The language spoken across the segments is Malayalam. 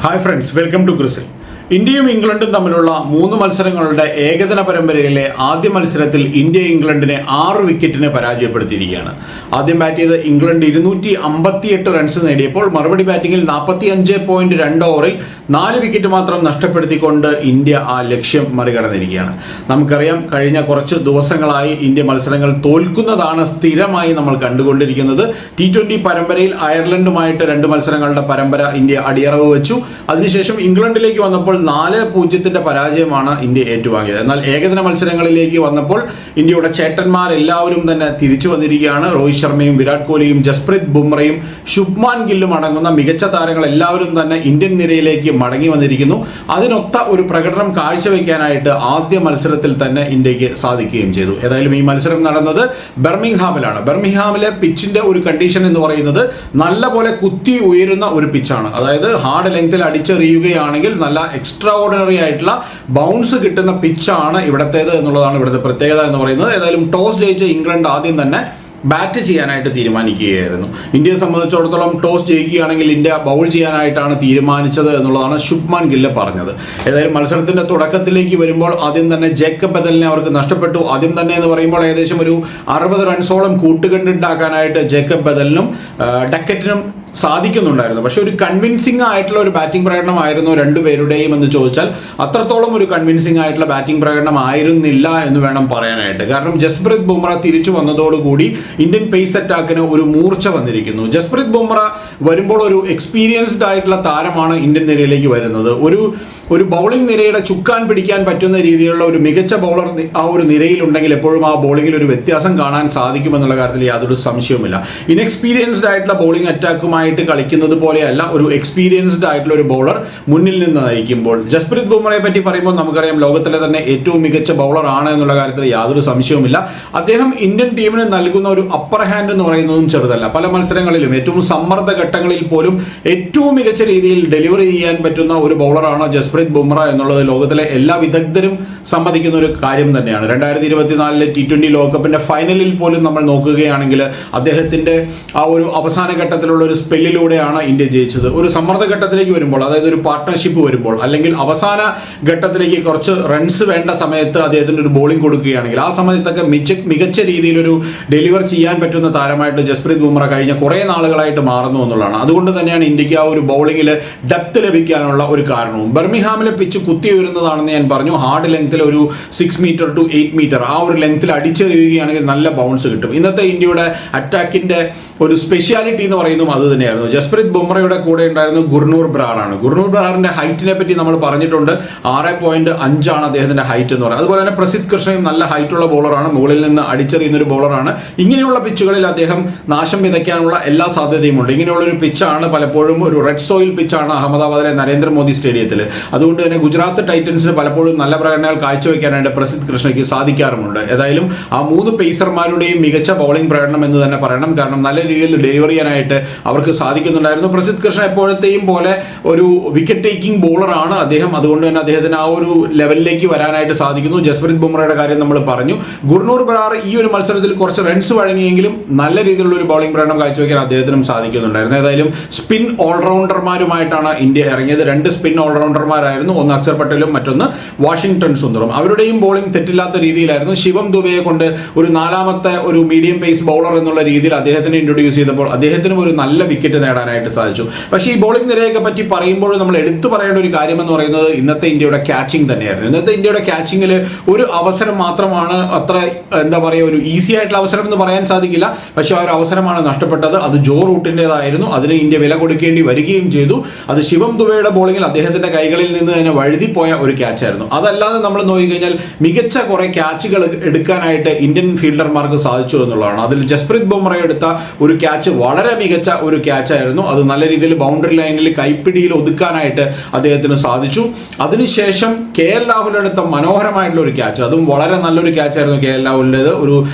Hi friends, welcome to Crisil. ഇന്ത്യയും ഇംഗ്ലണ്ടും തമ്മിലുള്ള 3 മത്സരങ്ങളുടെ ഏകദിന പരമ്പരയിലെ ആദ്യ മത്സരത്തിൽ ഇന്ത്യ ഇംഗ്ലണ്ടിനെ 6 വിക്കറ്റിന് പരാജയപ്പെടുത്തിയിരിക്കുകയാണ്. ആദ്യം ബാറ്റ് ചെയ്ത് ഇംഗ്ലണ്ട് 258 റൺസ് നേടിയപ്പോൾ മറുപടി ബാറ്റിംഗിൽ 45.2 ഓവറിൽ 4 വിക്കറ്റ് മാത്രം നഷ്ടപ്പെടുത്തിക്കൊണ്ട് ഇന്ത്യ ആ ലക്ഷ്യം മറികടന്നിരിക്കുകയാണ്. നമുക്കറിയാം, കഴിഞ്ഞ കുറച്ച് ദിവസങ്ങളായി ഇന്ത്യ മത്സരങ്ങൾ തോൽക്കുന്നതാണ് സ്ഥിരമായി നമ്മൾ കണ്ടുകൊണ്ടിരിക്കുന്നത്. T20 പരമ്പരയിൽ അയർലൻഡുമായിട്ട് 2 മത്സരങ്ങളുടെ പരമ്പര ഇന്ത്യ അടിയറവ് വെച്ചു. അതിനുശേഷം ഇംഗ്ലണ്ടിലേക്ക് വന്നപ്പോൾ 4-0 പരാജയമാണ് ഇന്ത്യ ഏറ്റുവാങ്ങിയത്. എന്നാൽ ഏകദിന മത്സരങ്ങളിലേക്ക് വന്നപ്പോൾ ഇന്ത്യയുടെ ചേട്ടന്മാരെല്ലാവരും തന്നെ തിരിച്ചു വന്നിരിക്കുകയാണ്. രോഹിത് ശർമ്മയും വിരാട് കോഹ്ലിയും ജസ്പ്രീത് ബുംറയും ശുഭ്മാൻ ഗില്ലും അടങ്ങുന്ന മികച്ച താരങ്ങൾ എല്ലാവരും തന്നെ ഇന്ത്യൻ നിരയിലേക്ക് മടങ്ങി വന്നിരിക്കുന്നു. അതിനൊത്ത ഒരു പ്രകടനം കാഴ്ചവെക്കാനായിട്ട് ആദ്യ മത്സരത്തിൽ തന്നെ ഇന്ത്യക്ക് സാധിക്കുകയും ചെയ്തു. ഏതായാലും ഈ മത്സരം നടന്നത് ബർമിംഗ്ഹാമിലാണ്. ബർമിംഗ്ഹാമിലെ പിച്ചിന്റെ ഒരു കണ്ടീഷൻ എന്ന് പറയുന്നത് നല്ല പോലെ കുത്തി ഉയരുന്ന ഒരു പിച്ചാണ്. അതായത് ഹാർഡ് ലെങ്ത്തിൽ അടിച്ചെറിയുകയാണെങ്കിൽ നല്ല എക്സ്ട്രാ ഓർഡിനറി ആയിട്ടുള്ള ബൗൺസ് കിട്ടുന്ന പിച്ചാണ് ഇവിടത്തേത് എന്നുള്ളതാണ് ഇവിടുത്തെ പ്രത്യേകത എന്ന് പറയുന്നത്. ഏതായാലും ടോസ് ജയിച്ച ഇംഗ്ലണ്ട് ആദ്യം തന്നെ ബാറ്റ് ചെയ്യാനായിട്ട് തീരുമാനിക്കുകയായിരുന്നു. ഇന്ത്യയെ സംബന്ധിച്ചിടത്തോളം ടോസ് ജയിക്കുകയാണെങ്കിൽ ഇന്ത്യ ബൗൾ ചെയ്യാനായിട്ടാണ് തീരുമാനിച്ചത് എന്നുള്ളതാണ് ശുഭ്മാൻ ഗില്ല് പറഞ്ഞത്. ഏതായാലും മത്സരത്തിന്റെ തുടക്കത്തിലേക്ക് വരുമ്പോൾ ആദ്യം തന്നെ ജേക്കബ് ബദലിനെ അവർക്ക് നഷ്ടപ്പെട്ടു. ആദ്യം തന്നെ എന്ന് പറയുമ്പോൾ ഏകദേശം ഒരു 60 റൺസോളം കൂട്ടുകെട്ടുണ്ടാക്കാനായിട്ട് ജേക്കബ് ബദലിനും ഡക്കറ്റിനും സാധിക്കുന്നുണ്ടായിരുന്നു. പക്ഷെ ഒരു കൺവിൻസിംഗ് ആയിട്ടുള്ള ഒരു ബാറ്റിംഗ് പ്രകടനമായിരുന്നു രണ്ടുപേരുടെയും എന്ന് ചോദിച്ചാൽ അത്രത്തോളം ഒരു കൺവിൻസിംഗ് ആയിട്ടുള്ള ബാറ്റിംഗ് പ്രകടനം ആയിരുന്നില്ല എന്ന് വേണം പറയാനായിട്ട്. കാരണം ജസ്പ്രീത് ബുംറ തിരിച്ചു വന്നതോടുകൂടി ഇന്ത്യൻ പേസ് അറ്റാക്കിന് ഒരു മൂർച്ച വന്നിരിക്കുന്നു. ജസ്പ്രീത് ബുംറ വരുമ്പോൾ ഒരു എക്സ്പീരിയൻസ്ഡ് ആയിട്ടുള്ള താരമാണ് ഇന്ത്യൻ നിരയിലേക്ക് വരുന്നത്. ഒരു ബൗളിംഗ് നിരയുടെ ചുക്കാൻ പിടിക്കാൻ പറ്റുന്ന രീതിയിലുള്ള ഒരു മികച്ച ബൗളർ ആ ഒരു നിരയിലുണ്ടെങ്കിൽ എപ്പോഴും ആ ബൗളിംഗിൽ ഒരു വ്യത്യാസം കാണാൻ സാധിക്കുമെന്നുള്ള കാര്യത്തിൽ യാതൊരു സംശയവുമില്ല. ഇൻഎക്സ്പീരിയൻസ്ഡ് ആയിട്ടുള്ള ബൗളിംഗ് അറ്റാക്കുമായിട്ട് കളിക്കുന്നത് പോലെയല്ല ഒരു എക്സ്പീരിയൻസ്ഡ് ആയിട്ടുള്ള ഒരു ബൗളർ മുന്നിൽ നിന്ന് നയിക്കുമ്പോൾ. ജസ്പ്രീത് ബുംറയെ പറ്റി പറയുമ്പോൾ നമുക്കറിയാം, ലോകത്തിലെ തന്നെ ഏറ്റവും മികച്ച ബൗളർ ആണ് എന്നുള്ള കാര്യത്തിൽ യാതൊരു സംശയവുമില്ല. അദ്ദേഹം ഇന്ത്യൻ ടീമിന് നൽകുന്ന ഒരു അപ്പർ ഹാൻഡ് എന്ന് പറയുന്നതും ചെറുതല്ല. പല മത്സരങ്ങളിലും ഏറ്റവും സമ്മർദ്ദ ഘട്ടങ്ങളിൽ പോലും ഏറ്റവും മികച്ച രീതിയിൽ ഡെലിവറി ചെയ്യാൻ പറ്റുന്ന ഒരു ബൗളറാണ് ജസ്പ്രീത് ബുംറ എന്നുള്ളത് ലോകത്തിലെ എല്ലാ വിദഗ്ധരും സമ്മതിക്കുന്ന ഒരു കാര്യം തന്നെയാണ്. 2024 T20 ലോകകപ്പിന്റെ ഫൈനലിൽ പോലും നമ്മൾ നോക്കുകയാണെങ്കിൽ അദ്ദേഹത്തിന്റെ ആ ഒരു അവസാന ഘട്ടത്തിലുള്ള ഒരു സ്പെല്ലിലൂടെയാണ് ഇന്ത്യ ജയിച്ചത്. ഒരു സമ്മർദ്ദ ഘട്ടത്തിലേക്ക് വരുമ്പോൾ, അതായത് ഒരു പാർട്ട്ണർഷിപ്പ് വരുമ്പോൾ, അല്ലെങ്കിൽ അവസാന ഘട്ടത്തിലേക്ക് കുറച്ച് റൺസ് വേണ്ട സമയത്ത് അദ്ദേഹത്തിന് ഒരു ബോളിംഗ് കൊടുക്കുകയാണെങ്കിൽ ആ സമയത്തൊക്കെ മികച്ച രീതിയിലൊരു ഡെലിവർ ചെയ്യാൻ പറ്റുന്ന താരമായിട്ട് ജസ്പ്രീത് ബുംറ കഴിഞ്ഞ കുറേ നാളുകളായിട്ട് മാറുന്നു എന്നുള്ളതാണ്. അതുകൊണ്ട് തന്നെയാണ് ഇന്ത്യക്ക് ആ ഒരു ബൗളിംഗിൽ ഡെപ്ത് ലഭിക്കാനുള്ള ഒരു കാരണവും. ബർമിംഗ്ഹാമിലെ പിച്ച് കുത്തി വരുന്നതാണെന്ന് ഞാൻ പറഞ്ഞു. ഹാർഡ് ലെങ്ത്തിൽ ഒരു 6 മീറ്റർ ടു 8 മീറ്റർ ആ ഒരു ലെങ്ത്തിൽ അടിച്ചെറിയുകയാണെങ്കിൽ നല്ല ബൗൺസ് കിട്ടും. ഇന്നത്തെ ഇന്ത്യയുടെ അറ്റാക്കിന്റെ ഒരു സ്പെഷ്യാലിറ്റി എന്ന് പറയുന്നതും അത് തന്നെയായിരുന്നു. ജസ്പ്രീത് ബുംറയുടെ കൂടെ ഉണ്ടായിരുന്നു ഗുർനൂർ ബ്രാറാണ്. ഗുർനൂർ ബ്രാറിന്റെ ഹൈറ്റിനെ പറ്റി നമ്മൾ പറഞ്ഞിട്ടുണ്ട്. 6.5 അദ്ദേഹത്തിന്റെ ഹൈറ്റ് എന്ന് പറയുന്നത്. അതുപോലെ തന്നെ പ്രസിദ്ധ് കൃഷ്ണയും നല്ല ഹൈറ്റുള്ള ബോളറാണ്, മുകളിൽ നിന്ന് അടിച്ചെറിയുന്ന ഒരു ബോളറാണ്. ഇങ്ങനെയുള്ള പിച്ചുകളിൽ അദ്ദേഹം നാശം വിതയ്ക്കാനുള്ള എല്ലാ സാധ്യതയുമുണ്ട്. ഇങ്ങനെയുള്ള ഒരു പിച്ചാണ് പലപ്പോഴും ഒരു റെഡ് സോയിൽ പിച്ചാണ് അഹമ്മദാബാദിലെ നരേന്ദ്രമോദി സ്റ്റേഡിയത്തിൽ. അതുകൊണ്ട് തന്നെ ഗുജറാത്ത് ടൈറ്റൻസിന് പലപ്പോഴും നല്ല പ്രകടനങ്ങൾ കാഴ്ചവെക്കാനായിട്ട് പ്രസിദ്ധ് കൃഷ്ണയ്ക്ക് സാധിക്കാറുമുണ്ട്. ഏതായാലും ആ 3 പേസർമാരുടെയും മികച്ച ബൗളിംഗ് പ്രകടനം എന്ന് തന്നെ പറയണം. കാരണം നല്ല രീതിയിൽ ഡെലിവറി ചെയ്യാനായിട്ട് അവർക്ക് സാധിക്കുന്നുണ്ടായിരുന്നു. പ്രസിദ്ധ് കൃഷ്ണ എപ്പോഴത്തെയും പോലെ ഒരു വിക്കറ്റ് ടേക്കിംഗ് ബോളറാണ് അദ്ദേഹം. അതുകൊണ്ട് തന്നെ അദ്ദേഹത്തിന് ആ ഒരു ലെവലിലേക്ക് വരാനായിട്ട് സാധിക്കുന്നു. ജസ്പ്രീത് ബുംറയുടെ കാര്യം നമ്മൾ പറഞ്ഞു. ഗുർനൂർ ബ്രാർ ഈ ഒരു മത്സരത്തിൽ കുറച്ച് റൺസ് വഴങ്ങിയെങ്കിലും നല്ല രീതിയിലുള്ള ഒരു ബൗളിംഗ് പ്രകടനം കാഴ്ചവെക്കാൻ അദ്ദേഹത്തിനും സാധിക്കുന്നുണ്ടായിരുന്നു. ഏതായാലും സ്പിൻ ഓൾറൗണ്ടർമാരുമായിട്ടാണ് ഇന്ത്യ ഇറങ്ങിയത്. 2 സ്പിൻ ഓൾറൗണ്ടർമാരായിരുന്നു. ഒന്ന് അക്ഷർ പട്ടേലും മറ്റൊന്ന് വാഷിംഗ്ടൺ സുന്ദറും. അവരുടെയും ബോളിംഗ് തെറ്റില്ലാത്ത രീതിയിലായിരുന്നു. ശിവം ദുബെയെ കൊണ്ട് ഒരു 4ാമത്തെ ഒരു മീഡിയം പേസ് ബൗളർ എന്നുള്ള രീതിയിൽ അദ്ദേഹത്തിന് ഇൻട്രൊഡ്യൂസ് ചെയ്തപ്പോൾ അദ്ദേഹത്തിനും ഒരു നല്ല വിക്കറ്റ് നേടാനായിട്ട് സാധിച്ചു. പക്ഷേ ഈ ബോളിംഗ് നിരയൊക്കെ പറ്റി പറയുമ്പോൾ നമ്മൾ എടുത്തു പറയേണ്ട ഒരു കാര്യം എന്ന് പറയുന്നത് ഇന്നത്തെ ഇന്ത്യയുടെ ക്യാച്ചിങ് തന്നെയായിരുന്നു. ഇന്നത്തെ ഇന്ത്യയുടെ ക്യാച്ചിങ്ങിൽ ഒരു അവസരം മാത്രമാണ്, അത്ര എന്താ പറയുക, ഒരു ഈസി ആയിട്ടുള്ള അവസരം എന്ന് പറയാൻ സാധിക്കില്ല. പക്ഷേ ആ ഒരു അവസരമാണ് നഷ്ടപ്പെട്ടത്. അത് ജോ റൂട്ടിൻ്റെതായിരുന്നു. അതിന് ഇന്ത്യ വില കൊടുക്കേണ്ടി വരികയും ചെയ്തു. അത് ശിവം ദുബെയുടെ ബോളിംഗിൽ അദ്ദേഹത്തിന്റെ കൈകളിൽ നിന്ന് തന്നെ വഴുതിപ്പോയ ഒരു ക്യാച്ചായിരുന്നു. അതല്ലാതെ നമ്മൾ നോക്കിക്കഴിഞ്ഞാൽ മികച്ച കുറെ ക്യാച്ചുകൾ എടുക്കാനായിട്ട് ഇന്ത്യൻ ഫീൽഡർമാർക്ക് സാധിച്ചു എന്നുള്ളതാണ്. അതിൽ ജസ്പ്രീത് ബുംറ എടുത്ത ഒരു ക്യാച്ച് വളരെ മികച്ച ഒരു ക്യാച്ചായിരുന്നു. അത് നല്ല രീതിയിൽ ബൗണ്ടറി ലൈനിൽ കൈപ്പിടിയിൽ ഒതുക്കാനായിട്ട് അദ്ദേഹത്തിന് സാധിച്ചു. അതിനുശേഷം KL രാഹുൽ എടുത്ത മനോഹരമായിട്ടുള്ള ഒരു ക്യാച്ച്, അതും വളരെ നല്ലൊരു ക്യാച്ചായിരുന്നു KL രാഹുലിൻ്റെത്.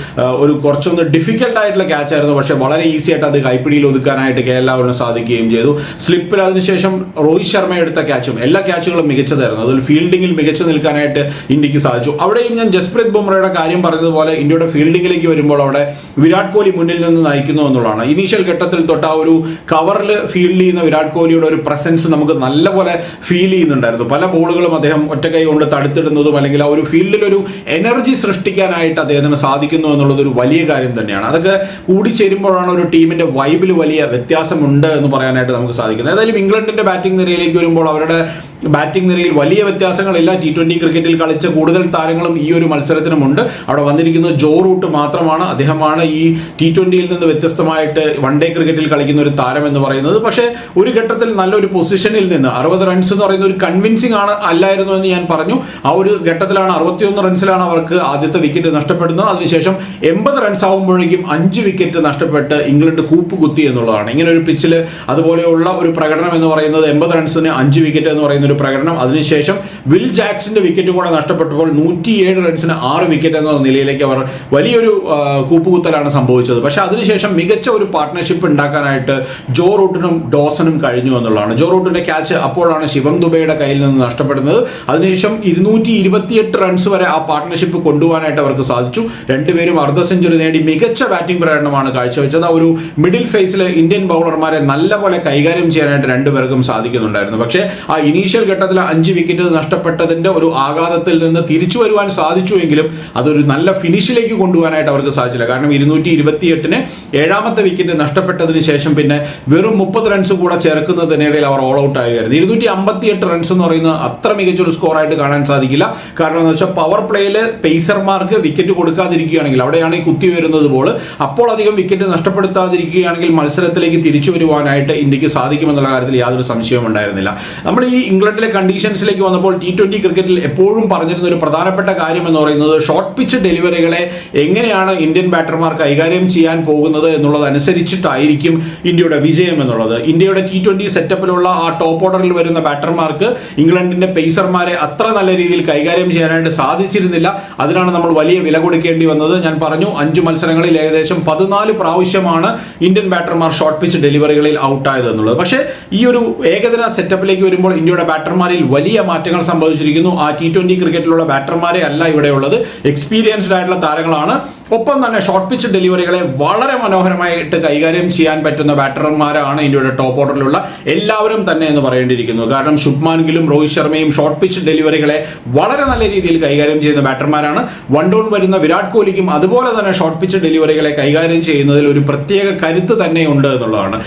ഒരു കുറച്ചൊന്ന് ഡിഫിക്കൽട്ട് ആയിട്ടുള്ള ക്യാച്ചായിരുന്നു. പക്ഷേ വളരെ ഈസി ആയിട്ട് അത് കൈപ്പിടിയിൽ ഒതുക്കാനായിട്ട് KL രാഹുലിന് സാധിക്കുകയും ചെയ്തു. സ്ലിപ്പിൽ അതിനുശേഷം രോഹിത് ശർമ്മ എടുത്ത ക്യാച്ചും എല്ലാ ക്യാച്ചുകളും മികച്ചതായിരുന്നു. അതിൽ ഫീൽഡിങ്ങിൽ മികച്ചു നിൽക്കാനായിട്ട് ഇന്ത്യക്ക് സാധിച്ചു. അവിടെയും ഞാൻ ജസ്പ്രീത് ബുംറയുടെ കാര്യം പറഞ്ഞതുപോലെ ഇന്ത്യയുടെ ഫീൽഡിങ്ങിലേക്ക് വരുമ്പോൾ അവിടെ വിരാട് കോഹ്ലി മുന്നിൽ നിന്ന് നയിക്കുന്നു എന്നുള്ളതാണ്. ഇനീഷ്യൽ ഘട്ടത്തിൽ തൊട്ട് ആ ഒരു കവറിൽ ഫീൽഡ് ചെയ്യുന്ന വിരാട് കോഹ്ലിയുടെ ഒരു പ്രസൻസ് നമുക്ക് നല്ലപോലെ ഫീൽ ചെയ്യുന്നുണ്ടായിരുന്നു. പല ബോളുകളും അദ്ദേഹം ഒറ്റക്കൈ കൊണ്ട് തടുത്തിടുന്നതും അല്ലെങ്കിൽ ആ ഒരു ഫീൽഡിൽ ഒരു എനർജി സൃഷ്ടിക്കാനായിട്ട് അദ്ദേഹത്തിന് സാധിക്കുന്നു എന്നുള്ളത് ഒരു വലിയ കാര്യം തന്നെയാണ്. അതൊക്കെ കൂടിച്ചേരുമ്പോഴാണ് ഒരു ടീമിന്റെ വൈബിൽ വലിയ വ്യത്യാസമുണ്ട് എന്ന് പറയാനായിട്ട് നമുക്ക് സാധിക്കുന്നത്. ഏതായാലും ഇംഗ്ലണ്ടിന്റെ ബാറ്റിംഗ് നിരയിലേക്ക് വരുമ്പോൾ അവരുടെ ബാറ്റിംഗ് നിരയിൽ വലിയ വ്യത്യാസങ്ങളില്ല. T20 ക്രിക്കറ്റിൽ കളിച്ച കൂടുതൽ താരങ്ങളും ഈ ഒരു മത്സരത്തിനുമുണ്ട്. അവിടെ വന്നിരിക്കുന്നത് ജോ റൂട്ട് മാത്രമാണ്. അദ്ദേഹമാണ് ഈ T20യിൽ നിന്ന് വ്യത്യസ്തമായിട്ട് വൺ ഡേ ക്രിക്കറ്റിൽ കളിക്കുന്ന ഒരു താരം എന്ന് പറയുന്നത്. പക്ഷേ ഒരു ഘട്ടത്തിൽ നല്ലൊരു പൊസിഷനിൽ നിന്ന് 60 റൺസ് എന്ന് പറയുന്ന ഒരു കൺവിൻസിംഗ് അല്ലായിരുന്നു എന്ന് ഞാൻ പറഞ്ഞു. ആ ഒരു ഘട്ടത്തിലാണ് 61 റൺസിലാണ് അവർക്ക് ആദ്യത്തെ വിക്കറ്റ് നഷ്ടപ്പെടുന്നത്. അതിനുശേഷം 80 റൺസ് ആകുമ്പോഴേക്കും 5 വിക്കറ്റ് നഷ്ടപ്പെട്ട് ഇംഗ്ലണ്ട് കൂപ്പുകുത്തി എന്നുള്ളതാണ്. ഇങ്ങനെ ഒരു പിച്ചിൽ അതുപോലെയുള്ള ഒരു പ്രകടനം എന്ന് പറയുന്നത് 80 റൺസിന് 5 വിക്കറ്റ് എന്ന് പറയുന്ന ഒരു പ്രകടനം. അതിനുശേഷം വിൽ ജാക്സിന്റെ വിക്കറ്റും കൂടെ നഷ്ടപ്പെട്ടപ്പോൾ 107 റൺസിന് 6 വിക്കറ്റ് എന്ന നിലയിലേക്ക് അവർ വലിയൊരു കൂപ്പുകുത്തലാണ് സംഭവിച്ചത്. പക്ഷെ അതിനുശേഷം മികച്ച ഒരു പാർട്ട്ണർഷിപ്പ് ഉണ്ടാക്കാനായിട്ട് ജോ റൂട്ടിനും ഡോസനും കഴിഞ്ഞു എന്നുള്ളതാണ്. ജോ റൂട്ടിന്റെ ക്യാച്ച് അപ്പോഴാണ് ശിവം ദുബൈയുടെ കയ്യിൽ നിന്ന് നഷ്ടപ്പെടുന്നത്. അതിനുശേഷം 228 റൺസ് വരെ ആ പാർട്ട്ണർഷിപ്പ് കൊണ്ടുപോകാനായിട്ട് അവർക്ക് സാധിച്ചു. രണ്ടുപേരും അർദ്ധ സെഞ്ചുറി നേടി മികച്ച ബാറ്റിംഗ് പ്രകടനമാണ് കാഴ്ചവെച്ചത്. ആ ഒരു മിഡിൽ ഫേസിലെ ഇന്ത്യൻ ബൗളർമാരെ നല്ലപോലെ കൈകാര്യം ചെയ്യാനായിട്ട് രണ്ടുപേർക്കും സാധിക്കുന്നുണ്ടായിരുന്നു. പക്ഷേ ആ ഇനീഷ്യൽ ഘട്ടത്തിൽ 5 വിക്കറ്റ് നഷ്ടപ്പെട്ടതിന്റെ ഒരു ആഘാതത്തിൽ നിന്ന് തിരിച്ചു വരുവാൻ സാധിച്ചുവെങ്കിലും അതൊരു നല്ല ഫിനിഷിലേക്ക് കൊണ്ടുപോകാനായിട്ട് അവർക്ക് സാധിച്ചില്ല. കാരണം 228-ന് 7ാമത്തെ വിക്കറ്റ് നഷ്ടപ്പെട്ടതിന് ശേഷം പിന്നെ വെറും 30 റൺസ് കൂടെ ചേർക്കുന്നതിനിടയിൽ അവർ ഓൾ ഔട്ട് ആകുകയായിരുന്നു. 258 റൺസ് എന്ന് പറയുന്നത് അത്ര മികച്ചൊരു സ്കോറായിട്ട് കാണാൻ സാധിക്കില്ല. കാരണം എന്ന് വെച്ചാൽ പവർ പ്ലേയിൽ പേസർമാർക്ക് വിക്കറ്റ് കൊടുക്കാതിരിക്കുകയാണെങ്കിൽ, അവിടെയാണ് ഈ കുത്തി വരുന്നത് ബോൾ, അപ്പോൾ അധികം വിക്കറ്റ് നഷ്ടപ്പെടുത്താതിരിക്കുകയാണെങ്കിൽ മത്സരത്തിലേക്ക് തിരിച്ചു വരുവാനായിട്ട് ഇന്ത്യക്ക് സാധിക്കുമെന്നുള്ള കാര്യത്തിൽ യാതൊരു സംശയവും ഉണ്ടായിരുന്നില്ല. നമ്മൾ ഈ ഇംഗ്ലണ്ടിലെ കണ്ടീഷൻസിലേക്ക് വന്നപ്പോൾ T20 ക്രിക്കറ്റിൽ എപ്പോഴും പറഞ്ഞിരുന്ന ഒരു പ്രധാനപ്പെട്ട കാര്യം എന്ന് പറയുന്നത് ഷോർട്ട് പിച്ച് ഡെലിവറികളെ എങ്ങനെയാണ് ഇന്ത്യൻ ബാറ്റർമാർ കൈകാര്യം ചെയ്യാൻ പോകുന്നത് എന്നുള്ളതനുസരിച്ചിട്ടായിരിക്കും ഇന്ത്യയുടെ വിജയം എന്നുള്ളത്. ഇന്ത്യയുടെ T20 സെറ്റപ്പിലുള്ള ആ ടോപ്പ് ഓർഡറിൽ വരുന്ന ബാറ്റർമാർക്ക് ഇംഗ്ലണ്ടിന്റെ പേസർമാരെ അത്ര നല്ല രീതിയിൽ കൈകാര്യം ചെയ്യാനായിട്ട് സാധിച്ചിരുന്നില്ല. അതിനാണ് നമ്മൾ വലിയ വില കൊടുക്കേണ്ടി വന്നത്. ഞാൻ പറഞ്ഞു 5 മത്സരങ്ങളിൽ ഏകദേശം 14 പ്രാവശ്യമാണ് ഇന്ത്യൻ ബാറ്റർമാർ ഷോർട്ട് പിച്ച് ഡെലിവറികളിൽ ഔട്ടായത് എന്നുള്ളത്. പക്ഷേ ഈ ഒരു ഏകദിന സെറ്റപ്പിലേക്ക് വരുമ്പോൾ ഇന്ത്യയുടെ ബാറ്റർമാരിൽ വലിയ മാറ്റങ്ങൾ സംഭവിച്ചിരിക്കുന്നു. ആ T20 ക്രിക്കറ്റിലുള്ള ബാറ്റർമാരെ അല്ല ഇവിടെയുള്ളത്, എക്സ്പീരിയൻസ്ഡ് ആയിട്ടുള്ള താരങ്ങളാണ്. ഒപ്പം തന്നെ ഷോർട്ട് പിച്ച് ഡെലിവറികളെ വളരെ മനോഹരമായിട്ട് കൈകാര്യം ചെയ്യാൻ പറ്റുന്ന ബാറ്റർമാരാണ് ഇന്ത്യയുടെ ടോപ്പ് ഓർഡറിലുള്ള എല്ലാവരും തന്നെ എന്ന് പറയേണ്ടിയിരിക്കുന്നു. കാരണം ശുഭ്മാൻ ഗില്ലും രോഹിത് ശർമ്മയും ഷോർട്ട് പിച്ച് ഡെലിവറികളെ വളരെ നല്ല രീതിയിൽ കൈകാര്യം ചെയ്യുന്ന ബാറ്റർമാരാണ്. വൺ ഡൗൺ വരുന്ന വിരാട് കോഹ്ലിക്കും അതുപോലെ തന്നെ ഷോർട്ട് പിച്ച് ഡെലിവറികളെ കൈകാര്യം ചെയ്യുന്നതിൽ ഒരു പ്രത്യേക കരുത്ത് തന്നെ ഉണ്ട് എന്നുള്ളതാണ്.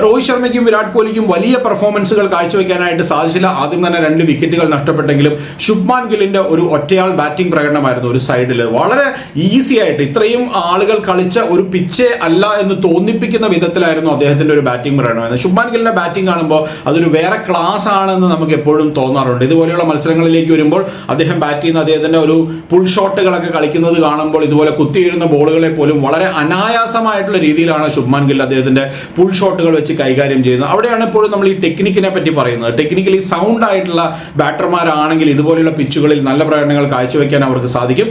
രോഹിത് ശർമ്മയ്ക്കും വിരാട് കോഹ്ലിക്കും വലിയ പെർഫോമൻസുകൾ കാഴ്ചവെക്കാനായിട്ട് സാധിച്ചില്ല. ആദ്യം തന്നെ 2 വിക്കറ്റുകൾ നഷ്ടപ്പെട്ടെങ്കിലും ശുഭ്മാൻ ഗില്ലിന്റെ ഒരു ഒറ്റയാൾ ബാറ്റിംഗ് പ്രകടനമായിരുന്നു. ഒരു സൈഡിൽ വളരെ ഈസി ആയിട്ട്, ഇത്രയും ആളുകൾ കളിച്ച ഒരു പിച്ചേ അല്ല എന്ന് തോന്നിപ്പിക്കുന്ന വിധത്തിലായിരുന്നു അദ്ദേഹത്തിന്റെ ഒരു ബാറ്റിംഗ് പ്രകടനം. ശുഭ്മാൻ ഗില്ലിന്റെ ബാറ്റിംഗ് കാണുമ്പോൾ അതൊരു വേറെ ക്ലാസ് ആണെന്ന് നമുക്ക് എപ്പോഴും തോന്നാറുണ്ട്. ഇതുപോലെയുള്ള മത്സരങ്ങളിലേക്ക് വരുമ്പോൾ അദ്ദേഹം ബാറ്റ് ചെയ്യുന്ന അദ്ദേഹത്തിന്റെ ഒരു പുൾ ഷോട്ടുകളൊക്കെ കളിക്കുന്നത് കാണുമ്പോൾ ഇതുപോലെ കുത്തിയിരുന്ന ബോളുകളെ പോലും വളരെ അനായാസമായിട്ടുള്ള രീതിയിലാണ് ശുഭ്മാൻ ഗിൽ അദ്ദേഹത്തിന്റെ പുൾ ഷോട്ടുകൾ വെച്ച് കൈകാര്യം ചെയ്യുന്നത്. അവിടെയാണ് എപ്പോഴും നമ്മൾ ഈ ടെക്നിക്കിനെ പറ്റി പറയുന്നത്. ടെക്നിക്കലി സൗണ്ട് ആയിട്ടുള്ള ബാറ്റർമാരാണെങ്കിൽ ഇതുപോലെയുള്ള പിച്ചുകളിൽ നല്ല പ്രകടനങ്ങൾ കാഴ്ചവെക്കാൻ അവർക്ക് സാധിക്കും.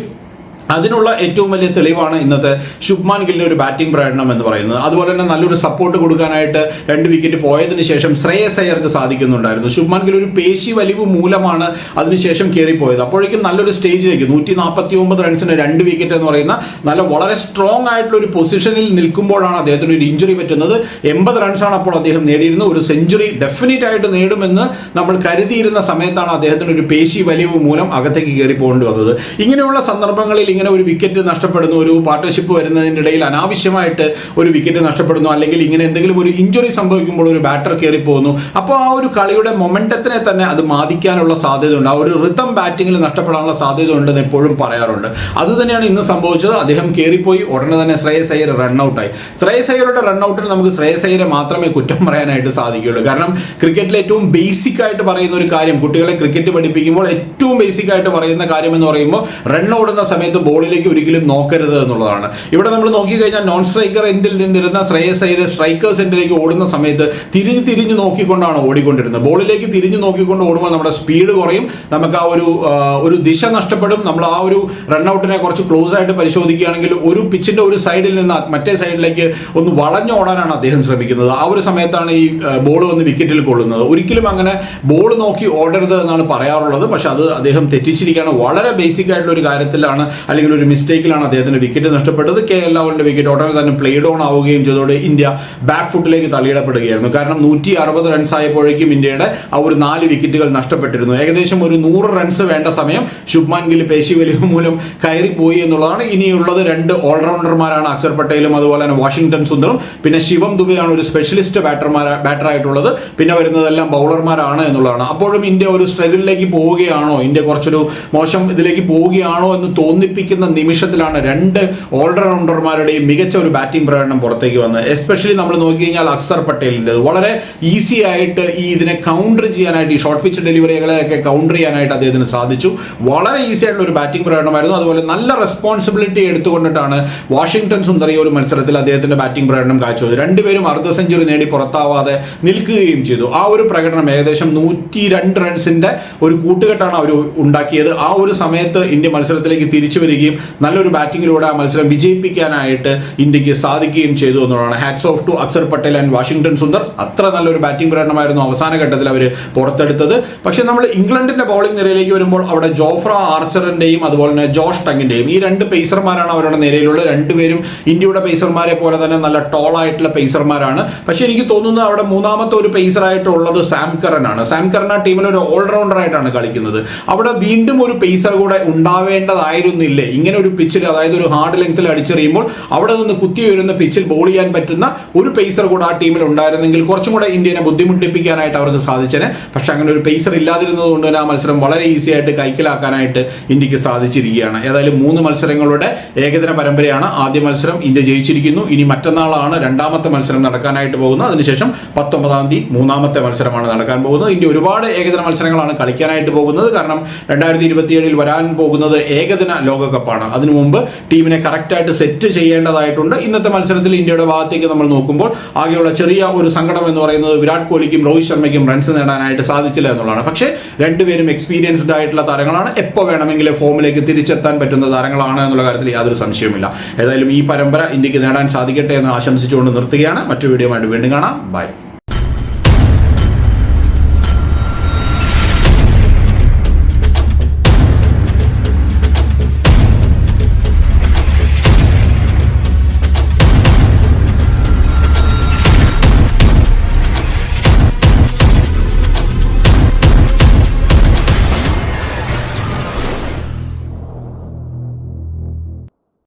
അതിനുള്ള ഏറ്റവും വലിയ തെളിവാണ് ഇന്നത്തെ ശുഭ്മാൻ ഗില്ലിന്റെ ഒരു ബാറ്റിംഗ് പ്രകടനം എന്ന് പറയുന്നത്. അതുപോലെ തന്നെ നല്ലൊരു സപ്പോർട്ട് കൊടുക്കാനായിട്ട് 2 വിക്കറ്റ് പോയതിനു ശേഷം ശ്രേയസ് അയ്യർക്ക് സാധിക്കുന്നുണ്ടായിരുന്നു. ശുഭ്മാൻ ഗിൽ ഒരു പേശി വലിവ് മൂലമാണ് അതിനുശേഷം കയറിപ്പോയത്. അപ്പോഴേക്കും നല്ലൊരു സ്റ്റേജിലേക്ക് 149 റൺസിന് 2 വിക്കറ്റ് എന്ന് പറയുന്ന നല്ല വളരെ സ്ട്രോങ് ആയിട്ടുള്ള ഒരു പൊസിഷനിൽ നിൽക്കുമ്പോഴാണ് അദ്ദേഹത്തിന് ഒരു ഇഞ്ചുറി പറ്റുന്നത്. 80 റൺസാണ് അപ്പോൾ അദ്ദേഹം നേടിയിരുന്നത്. ഒരു സെഞ്ചുറി ഡെഫിനറ്റ് ആയിട്ട് നേടുമെന്ന് നമ്മൾ കരുതിയിരുന്ന സമയത്താണ് അദ്ദേഹത്തിന് ഒരു പേശി വലിവ് മൂലം അകത്തേക്ക് കയറി പോകേണ്ടി വന്നത്. ഇങ്ങനെയുള്ള സന്ദർഭങ്ങളിൽ ഇങ്ങനെ ഒരു വിക്കറ്റ് നഷ്ടപ്പെടുന്നു, ഒരു പാർട്ട്ണർഷിപ്പ് വരുന്നതിനിടയിൽ അനാവശ്യമായിട്ട് ഒരു വിക്കറ്റ് നഷ്ടപ്പെടുന്നു, അല്ലെങ്കിൽ ഇങ്ങനെ എന്തെങ്കിലും ഒരു ഇഞ്ചുറി സംഭവിക്കുമ്പോൾ ഒരു ബാറ്റർ കയറി പോകുന്നു, അപ്പോൾ ആ ഒരു കളിയുടെ മൊമെന്റത്തിനെ തന്നെ അത് ബാധിക്കാനുള്ള സാധ്യതയുണ്ട്. ആ ഒരു റിതം ബാറ്റിംഗിൽ നഷ്ടപ്പെടാനുള്ള സാധ്യത ഉണ്ടെന്ന് എപ്പോഴും പറയാറുണ്ട്. അത് തന്നെയാണ് ഇന്ന് സംഭവിച്ചത്. അദ്ദേഹം കയറിപ്പോയി, ഉടനെ തന്നെ ശ്രേയസ് അയ്യർ റൺഔട്ടായി. ശ്രേയസ് അയ്യരുടെ റൺഔട്ടിന് നമുക്ക് ശ്രേയസ് അയ്യരെ മാത്രമേ കുറ്റം പറയാനായിട്ട് സാധിക്കുകയുള്ളൂ. കാരണം ക്രിക്കറ്റിൽ ഏറ്റവും ബേസിക് ആയിട്ട് പറയുന്ന ഒരു കാര്യം, കുട്ടികളെ ക്രിക്കറ്റ് പഠിപ്പിക്കുമ്പോൾ ഏറ്റവും ബേസിക് ആയിട്ട് പറയുന്ന കാര്യം എന്ന് പറയുമ്പോൾ റൺ ഓടുന്ന സമയത്ത് ബോളിലേക്ക് ഒരിക്കലും നോക്കരുത് എന്നുള്ളതാണ്. ഇവിടെ നമ്മൾ നോക്കിക്കഴിഞ്ഞാൽ നോൺ സ്ട്രൈക്കർ എൻഡിൽ നിന്നിരുന്ന ശ്രേയസ് അയ്യർ സ്ട്രൈക്കേഴ്സ് എൻഡിലേക്ക് ഓടുന്ന സമയത്ത് തിരിഞ്ഞ് നോക്കിക്കൊണ്ടാണ് ഓടിക്കൊണ്ടിരുന്നത്. ബോളിലേക്ക് തിരിഞ്ഞു നോക്കിക്കൊണ്ട് ഓടുമ്പോൾ നമ്മുടെ സ്പീഡ് കുറയും, നമുക്ക് ആ ഒരു ദിശ നഷ്ടപ്പെടും. നമ്മൾ ആ ഒരു റൺഔട്ടിനെ കുറച്ച് ക്ലോസ് ആയിട്ട് പരിശോധിക്കുകയാണെങ്കിൽ ഒരു പിച്ചിന്റെ ഒരു സൈഡിൽ നിന്ന് മറ്റേ സൈഡിലേക്ക് ഒന്ന് വളഞ്ഞോടാനാണ് അദ്ദേഹം ശ്രമിക്കുന്നത്. ആ ഒരു സമയത്താണ് ഈ ബോൾ വന്ന് വിക്കറ്റിൽ കൊള്ളുന്നത്. ഒരിക്കലും അങ്ങനെ ബോൾ നോക്കി ഓടരുത് എന്നാണ് പറയാറുള്ളത്. പക്ഷെ അത് അദ്ദേഹം തെറ്റിച്ചിരിക്കുകയാണ്. വളരെ ബേസിക് ആയിട്ടുള്ള ഒരു കാര്യത്തിലാണ് അല്ലെങ്കിൽ ഒരു മിസ്റ്റേക്കിലാണ് അദ്ദേഹത്തിന് വിക്കറ്റ് നഷ്ടപ്പെട്ടത്. KL രാഹുലിന്റെ വിക്കറ്റ് ഉടനെ തന്നെ പ്ലേഡ് ഓൺ ആവുകയും ചെയ്തതോടെ ഇന്ത്യ ബാക്ക് ഫുട്ടിലേക്ക് തള്ളിയിടപ്പെടുകയായിരുന്നു. കാരണം 160 റൺസ് ആയപ്പോഴേക്കും ഇന്ത്യയുടെ ആ ഒരു 4 വിക്കറ്റുകൾ നഷ്ടപ്പെട്ടിരുന്നു. ഏകദേശം ഒരു 100 റൺസ് വേണ്ട സമയം ശുഭ്മാൻ ഗിൽ പേശി വലിവ് മൂലം കയറിപ്പോയി എന്നുള്ളതാണ്. ഇനിയുള്ളത് 2 ഓൾറൗണ്ടർമാരാണ്, അക്ഷർ പട്ടേലും അതുപോലെ തന്നെ വാഷിംഗ്ടൺ സുന്ദറും. പിന്നെ ശിവം ദുബെയാണ് ഒരു സ്പെഷ്യലിസ്റ്റ് ബാറ്ററായിട്ടുള്ളത്. പിന്നെ വരുന്നതെല്ലാം ബൗളർമാരാണ് എന്നുള്ളതാണ്. അപ്പോഴും ഇന്ത്യ ഒരു സ്ട്രഗിളിലേക്ക് പോവുകയാണോ, ഇന്ത്യ കുറച്ചൊരു മോശം ഇതിലേക്ക് പോവുകയാണോ എന്ന് തോന്നിപ്പിക്കുന്ന നിമിഷത്തിലാണ് 2 ഓൾറൗണ്ടർമാരുടെയും മികച്ച ഒരു ബാറ്റിംഗ് പ്രകടനം പുറത്തേക്ക് വന്നത്. എസ്പെഷ്യലി നമ്മൾ നോക്കിക്കഴിഞ്ഞാൽ അക്ഷർ പട്ടേലിൻ്റെ വളരെ ഈസി ആയിട്ട് ഇതിനെ കൗണ്ടർ ചെയ്യാനായിട്ട്, ഈ ഷോർട്ട് പിച്ച് ഡെലിവറികളെയൊക്കെ കൗണ്ടർ ചെയ്യാനായിട്ട് അദ്ദേഹത്തിന് സാധിച്ചു. വളരെ ഈസി ആയിട്ടുള്ള ഒരു ബാറ്റിംഗ് പ്രകടനമായിരുന്നു. അതുപോലെ നല്ല റെസ്പോൺസിബിലിറ്റി എടുത്തുകൊണ്ടിട്ടാണ് വാഷിംഗ്ടൺ സുന്ദർ ഈ ഒരു മത്സരത്തിൽ അദ്ദേഹത്തിന്റെ ബാറ്റിംഗ് പ്രകടനം കാഴ്ചവെച്ചത്. രണ്ടുപേരും അർദ്ധ സെഞ്ചുറി നേടി പുറത്താവാതെ നിൽക്കുകയും ചെയ്തു. ആ ഒരു പ്രകടനം ഏകദേശം 102 റൺസിന്റെ ഒരു കൂട്ടുകെട്ടാണ് അവർ ഉണ്ടാക്കിയത്. ആ ഒരു സമയത്ത് ഇന്ത്യ മത്സരത്തിലേക്ക് തിരിച്ചു വരികയും നല്ലൊരു ബാറ്റിംഗിലൂടെ ആ മത്സരം വിജയിപ്പിക്കാനായിട്ട് ഇന്ത്യക്ക് സാധിക്കുകയും ചെയ്തു എന്നുള്ളതാണ്. Hats off to Akshar Patel and Washington Sundar. അത്ര നല്ലൊരു ബാറ്റിംഗ് പ്രകടനമായിരുന്നു അവസാന ഘട്ടത്തിൽ അവർ പുറത്തെടുത്തത്. പക്ഷെ നമ്മൾ ഇംഗ്ലണ്ടിന്റെ ബൗളിംഗ് നിരയിലേക്ക് വരുമ്പോൾ അവിടെ ജോഫ്ര ആർച്ചറിന്റെയും അതുപോലെ തന്നെ ജോഷ് ടങ്ങിന്റെയും ഈ 2 പേസർമാരാണ് അവരുടെ നിരയിലുള്ള. രണ്ടുപേരും ഇന്ത്യയുടെ പേസർമാരെ പോലെ തന്നെ നല്ല ടോൾ ആയിട്ടുള്ള പേസർമാരാണ്. പക്ഷെ എനിക്ക് തോന്നുന്നത് അവിടെ മൂന്നാമത്തെ ഒരു പേസറായിട്ടുള്ളത് സാം കറൻ ആണ്. സാം കറൻ ആ ടീമിൽ ഒരു ഓൾറൗണ്ടർ ആയിട്ടാണ് കളിക്കുന്നത്. അവിടെ വീണ്ടും ഒരു പേസർ കൂടെ ഉണ്ടാവേണ്ടതായിരുന്നില്ലേ? ഇങ്ങനെ ഒരു പിച്ചിൽ, അതായത് ഒരു ഹാർഡ് ലെങ്ത്തിൽ അടിച്ചെറിയുമ്പോൾ അവിടെ നിന്ന് കുത്തി വരുന്ന പിച്ചിൽ ബോൾ ചെയ്യാൻ പറ്റുന്ന ഒരു പേസർ കൂടെ ആ ടീമിൽ ഉണ്ടായിരുന്നെങ്കിൽ കുറച്ചും കൂടെ ഇന്ത്യനെ ബുദ്ധിമുട്ടിപ്പിക്കാനായിട്ട് അവർക്ക് സാധിച്ചേനെ. പക്ഷെ അങ്ങനെ ഒരു പേസർ ഇല്ലാതിരുന്നത് കൊണ്ട് തന്നെ ആ മത്സരം വളരെ ഈസി ആയിട്ട് കൈക്കലാക്കാനായിട്ട് ഇന്ത്യക്ക് സാധിച്ചിരിക്കുകയാണ്. ഏതായാലും 3 മത്സരങ്ങളുടെ ഏകദിന പരമ്പരയാണ്. ആദ്യ മത്സരം ഇന്ത്യ ജയിച്ചിരിക്കുന്നു. ഇനി മറ്റന്നാളാണ് രണ്ടാമത്തെ മത്സരം നടക്കാനായിട്ട് പോകുന്നത്. അതിനുശേഷം 19-ാം തീയതി മൂന്നാമത്തെ മത്സരമാണ് നടക്കാൻ പോകുന്നത്. ഇന്ത്യ ഒരുപാട് ഏകദിന മത്സരങ്ങളാണ് കളിക്കാനായിട്ട് പോകുന്നത്. കാരണം 2027 വരാൻ പോകുന്നത് ഏകദിന ലോകകപ്പാണ്. അതിനു മുമ്പ് ടീമിനെ കറക്റ്റായിട്ട് സെറ്റ് ചെയ്യേണ്ടതായിട്ടുണ്ട്. ഇന്നത്തെ മത്സരത്തിൽ ഇന്ത്യയുടെ ഭാഗത്തേക്ക് നമ്മൾ നോക്കുമ്പോൾ ആകെയുള്ള ചെറിയ ഒരു സങ്കടം എന്ന് പറയുന്നത് വിരാട് കോഹ്ലിക്കും രോഹിത് ശർമ്മയ്ക്കും റൺസ് നേടാനായിട്ട് സാധിച്ചില്ല എന്നുള്ളതാണ്. പക്ഷേ രണ്ടുപേരും എക്സ്പീരിയൻസ്ഡ് ആയിട്ടുള്ള താരങ്ങളാണ്. എപ്പോൾ വേണമെങ്കിലും ഫോമിലേക്ക് തിരിച്ചെത്താൻ പറ്റുന്ന താരങ്ങളാണ് എന്നുള്ള കാര്യത്തിൽ യാതൊരു സംശയവുമില്ല. ഏതായാലും ഈ പരമ്പര ഇന്ത്യക്ക് നേടാൻ സാധിക്കട്ടെ എന്ന് ആശംസിച്ചുകൊണ്ട് നിർത്തുകയാണ്. മറ്റു വീഡിയോ ആയിട്ട് വീണ്ടും കാണാം. ബൈ.